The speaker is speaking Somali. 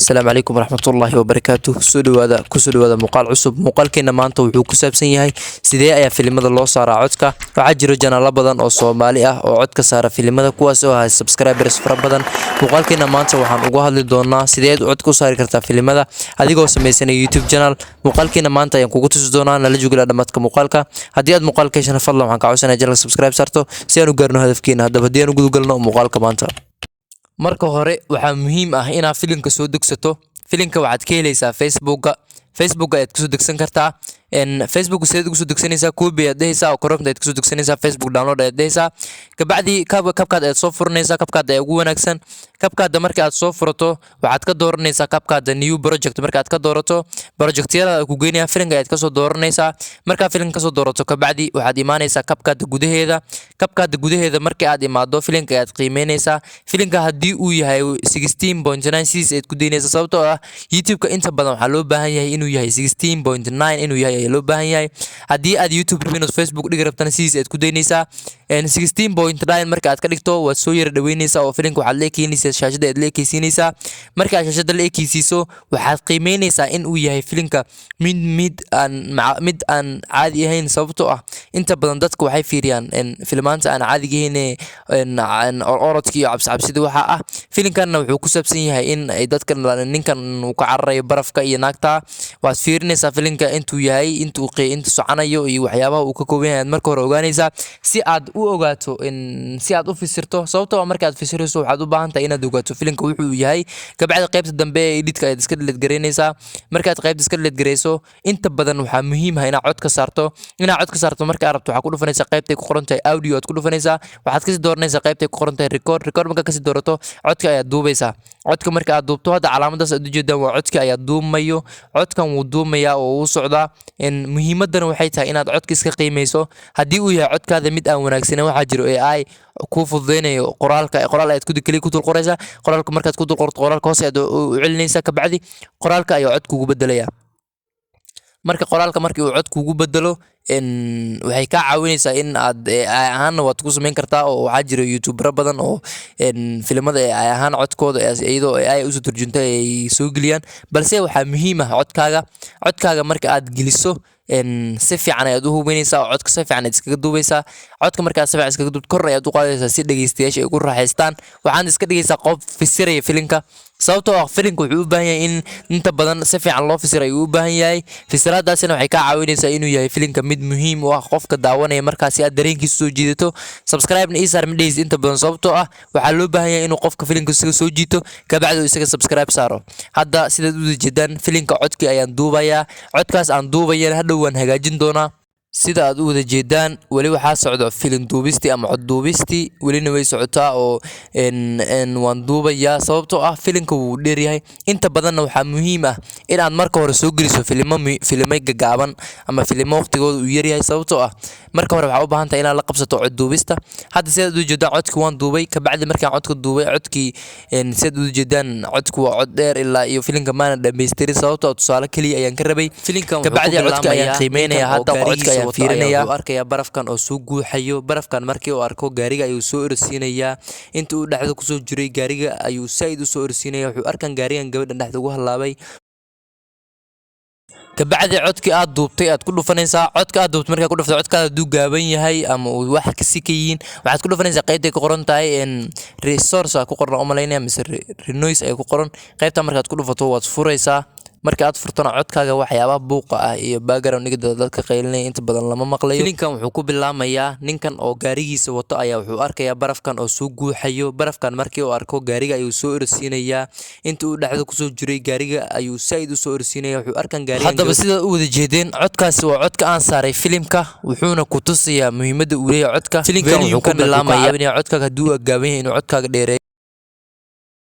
السلام عليكم ورحمة الله وبركاته. kusoo dhawaada muuqaal cusub. Muuqaalkeena maanta wuxuu ku saabsan yahay sidee ayaa filimada loo saaraa codka. Waxaa jiro janaalo badan oo Soomaali ah oo codka saara filimada kuwaas oo hay subscribers fara badan. Muuqaalkeena maanta waxaan uga hadli doonaa sidee aad codka u saari kartaa filimada adigoo sameysanaya YouTube channel. Muuqaalkeena maanta ayaan kugu tusi doonaa nala joogla dhamaadka muuqaalka. Haddii aad muuqaalka heshaan fadlan waxaan ka codsanayaa channel subscribe saarto si aan u gaarno hadafkeena. Haddaba haddii aan u gudagalno muuqaalka maanta. marka hore waxaa muhiim ah inaad filimka soo degsato. filimka waxaad ka helaysaa Facebook ayaad kusoo degsan kartaa. Facebook sideed ugu soo degsanaysaa koobi ayaad dhehaysaa oo Chrome ayaad kusoo degsanaysaa. Facebook download ayaad dhehaysaa. kabacdi kabkaad ayaad soo furanaysaa. kabkaad ayaa ugu wanaagsan. kabkaada marka aad soo furato waxaad ka dooranaysaa kabkaada new project. marka aad ka doorato projectyada aad ku geynaya filimka ayaad kasoo dooranaysaa. markaa filimka kasoo doorato kabacdi waxaad imaanaysaa kabkaada gudaheeda. markii aad imaado filimka ayaad qiimeynaysaa. filimka haddii uu yahay 16.9 series ayaad ku deynaysaa sababtoo ah YouTube-ka inta badan waxaa loo baahan yahay inuu yahay 16.9 inuu yahay ayaa loo baahan yahay. haddii aad YouTube rabin oo Facebook dhigi rabtana series ayaad ku deynaysaa. 16.9 marka aad ka dhigto waad soo yara dhaweynaysaa oo filimka waxaad leekeynaysaa shaashada aad leekeysiinaysaa. marka aad shaashada leekeysiiso waxaad qiimeynaysaa in uu yahay filimka mid aan caadi ahayn sababtoo ah inta badan dadka waxay fiiriyaan filmaanta aan caadiga ahayn orodka iyo cabsida waxa ah. filimkanna wuxuu ku saabsan yahay in ay dadka ninkan uu ka cararayo barafka iyo naagta. waad fiirinaysaa filimka intuu yahay intuu soconayo iyo waxyaabaha uu ka kooban yahay marka hore ogaanaysaa si aad u ogaato si aad u fasirto sababtoo ah marka aad fasirayso waxaad u baahan tahay inaad ogaato filimka wuxuu yahay. kabacdi qaybta dambe ee editka ayaad iska delete gareynaysaa. markaad qaybta iska delete gareyso inta badan waxaa muhiim ah inaad cod ka saarto. marka aad rabto waxaad ku dhufanaysaa qaybtay ku qoran tahay audio aad ku dhufanaysaa. waxaad kasii dooranaysaa qaybtay ku qoran tahay record marka kasii doorato codka ayaad duubaysaa. codka marka aad duubto hadda calaamadaas aad ujeedaan waa codka ayaa duumayo. codkan wuu duumayaa oo wuu socdaa. muhiimadana waxay tahay inaad codka iska qiimeyso. haddii uu yahay codkaada mid aan wanaagsaneyn waxaa jiro AI kuu fududeynayo qoraal ayaad ku dul qoraysaa. qoraalka markaad ku dul qorto qoraalka hoose ayaad u celinaysaa. kabacdi qoraalka ayaa cod kugu bedelaya. marka qoraalka markii uu cod kugu bedelo waxay ka caawinaysaa in aad ahaanna waad ku sameyn kartaa oo waxaa jira YouTuber badan oo filimada ay ahaan codkooda iyadoo ay usoo turjuntay ay soo geliyaan. balse waxaa muhiim ah codkaaga marka aad geliso si fiican ayaad u hubinaysaa oo codka si fiican ayaad iskaga duubaysaa. codka markaad si fiican iskaga duubto kor ayaad u qaadaysaa si dhageystayaasha ay ku raaxaystaan. waxaad iska dhigaysaa qof fasiraya filimka sababtoo ah filimka wuxuu u baahan yahay in inta badan si fiican loo fasiro ayuu u baahan yahay. fasiraadaasina waxay ka caawinaysaa inuu yahay filimka mid muhiim u ah qofka daawanaya markaasi aad dareenkiisa soo jiidato. subscribe-na ii saar midhays inta badan sababtoo ah waxaa loo baahan yahay inuu qofka filimka isaga soo jiito kabacdi isaga subscribe saaro. hadda sidaad u jeedaan filimka codkii ayaan duubayaa. codkaas aan duubayana hadhow waan hagaajin doonaa. sida aad u wada jeedaan weli waxaa socdo filim duubistii ama cod duubistii welina way socotaa oo waan duubayaa sababtoo ah filimka wuu dheer yahay. inta badanna waxaa muhiim ah inaad marka hore soo geliso filimay gagaaban ama filimo waqtigooda uu yar yahay sababtoo ah marka hore waxaa u baahan tahay inaad la qabsato cod duubista. hadda sidaad u jeedaan codki waan duubay kabacdi markaan codka duubay codkii sidaad u jeedaan codku waa cod dheer ilaa iyo filimka maana dhameystirin sababtoo tusaale kaliya ayaan ka rabay. kabacdi codka ayaan qiimeynaya hadda codka fiirinaya arkaya barafkan oo soo guuxayo. barafkan markii uu arko gaariga ayuu soo orsiinayaa. inta uu dhaxda ku soo jiray gaariga ayuu saaid u soo orsiinaya. wuxuu arkan gaarigan gabadhan dhaxda ugu halaabay. kabacdi codkii aad duubtay aad ku dhufanaysaa. codka aad duubtay markaa ku dhufto codkaada hadduu gaaban yahay ama uu wax kasi ka yihiin waxaad ku dhufanaysaa qaybtay ku qoran tahay resource ku qoran oo malaynaya mise renoise ay ku qoran. qaybta markaad ku dhufato waad furaysaa. marka aad furtana codkaaga waxyaabaha buuqa ah iyo background nigada dadka qaylinaya inta badan lama maqlayo. filimkan wuxuu ku bilaamayaa ninkan oo gaarigiisa wato ayaa wuxuu arkayaa barafkan oo soo guuxayo. barafkan markii uu arko gaariga ayuu soo orsiinayaa. inta uu dhaxda ku soo jiray gaariga ayuu saaid u soo orsiinaya. wuxuu arkan gaariga haddaba sidaad u wada jeedeen codkaasi waa codka aan saaray filimka wuxuuna ku tusayaa muhiimadda uu leeyahay codka. filimkan wuxuu ku bilaamayaa codkaaga hadduu gaaban yahay inuu codkaaga dheereeyo.